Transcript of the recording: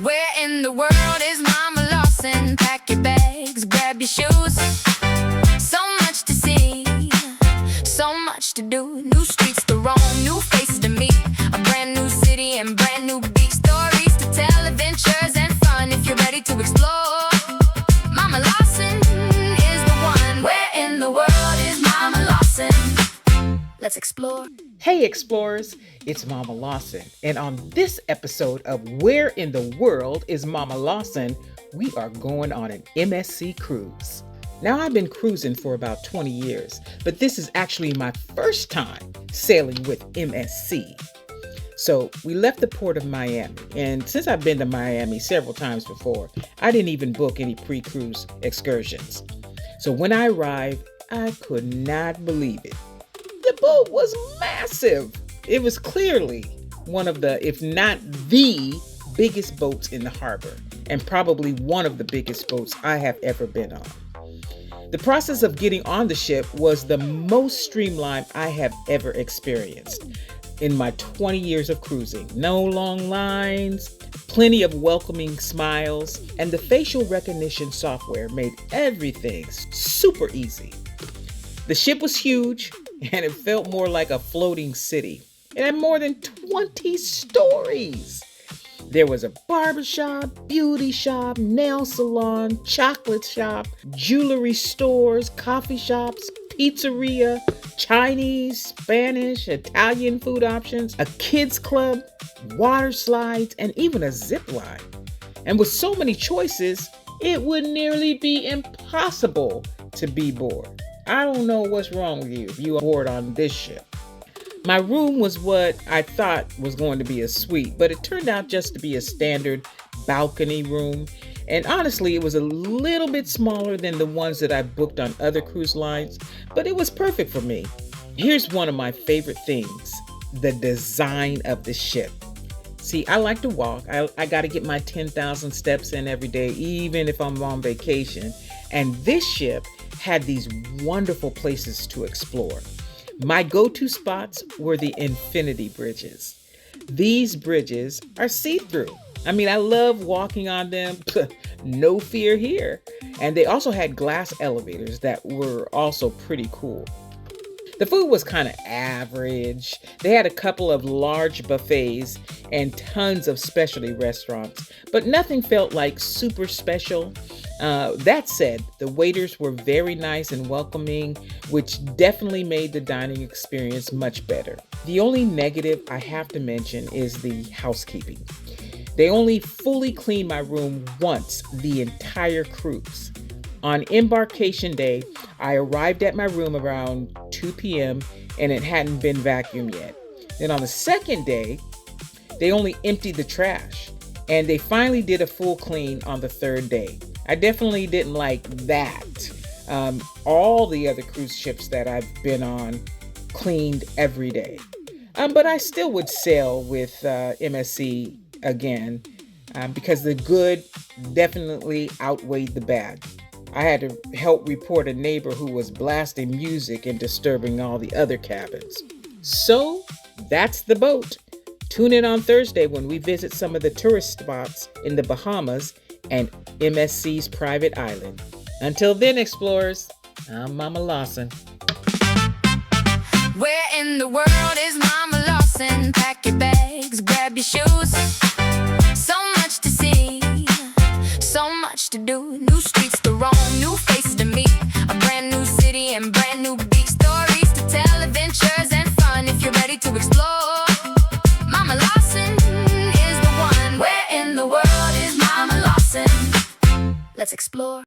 Where in the world is Mama Lawson? Pack your bags, grab your shoes. So much to see, so much to do. New streets to roam, new faces to meet. A brand new city and brand new beach. Stories to tell, adventures and fun if you're ready to explore. Mama Lawson is the one. Where in the world is Mama Lawson? Let's explore. Hey explorers, it's Mama Lawson, and on this episode of Where in the World is Mama Lawson, we are going on an MSC cruise. Now I've been cruising for about 20 years, but this is actually my first time sailing with MSC. So we left the port of Miami, and since I've been to Miami several times before, I didn't even book any pre-cruise excursions. So when I arrived, I could not believe it. The boat was massive. It was clearly one of the, if not the biggest boats in the harbor, and probably one of the biggest boats I have ever been on. The process of getting on the ship was the most streamlined I have ever experienced in my 20 years of cruising. No long lines, plenty of welcoming smiles, and the facial recognition software made everything super easy. The ship was huge, and it felt more like a floating city. It had more than 20 stories. There was a barbershop, beauty shop, nail salon, chocolate shop, jewelry stores, coffee shops, pizzeria, Chinese, Spanish, Italian food options, a kids club, water slides, and even a zip line. And with so many choices, it would nearly be impossible to be bored. I don't know what's wrong with you if you are bored on this ship. My room was what I thought was going to be a suite, but it turned out just to be a standard balcony room. And honestly, it was a little bit smaller than the ones that I booked on other cruise lines, but it was perfect for me. Here's one of my favorite things, the design of the ship. See, I like to walk. I got to get my 10,000 steps in every day, even if I'm on vacation. And this ship had these wonderful places to explore. My go-to spots were the infinity bridges. These bridges are see-through. I mean, I love walking on them. No fear here. And they also had glass elevators that were also pretty cool. The food was kind of average. They had a couple of large buffets and tons of specialty restaurants, but nothing felt like super special. That said, the waiters were very nice and welcoming, which definitely made the dining experience much better. The only negative I have to mention is the housekeeping. They only fully cleaned my room once the entire cruise. On embarkation day, I arrived at my room around 2 p.m. and it hadn't been vacuumed yet. Then on the second day, they only emptied the trash, and they finally did a full clean on the third day. I definitely didn't like that. All the other cruise ships that I've been on cleaned every day. But I still would sail with MSC again because the good definitely outweighed the bad. I had to help report a neighbor who was blasting music and disturbing all the other cabins. So that's the boat. Tune in on Thursday when we visit some of the tourist spots in the Bahamas and MSC's private island. Until then, explorers, I'm Mama Lawson. Where in the world is Mama Lawson? Pack your bags, grab your shoes. So much to see, so much to do. New streets to roam, new faces to meet. A brand new city and brand new beach. Stories to tell, adventures and fun if you're ready to explore. Mama Lawson is the one. Where in the world is Mama Lawson? Let's explore.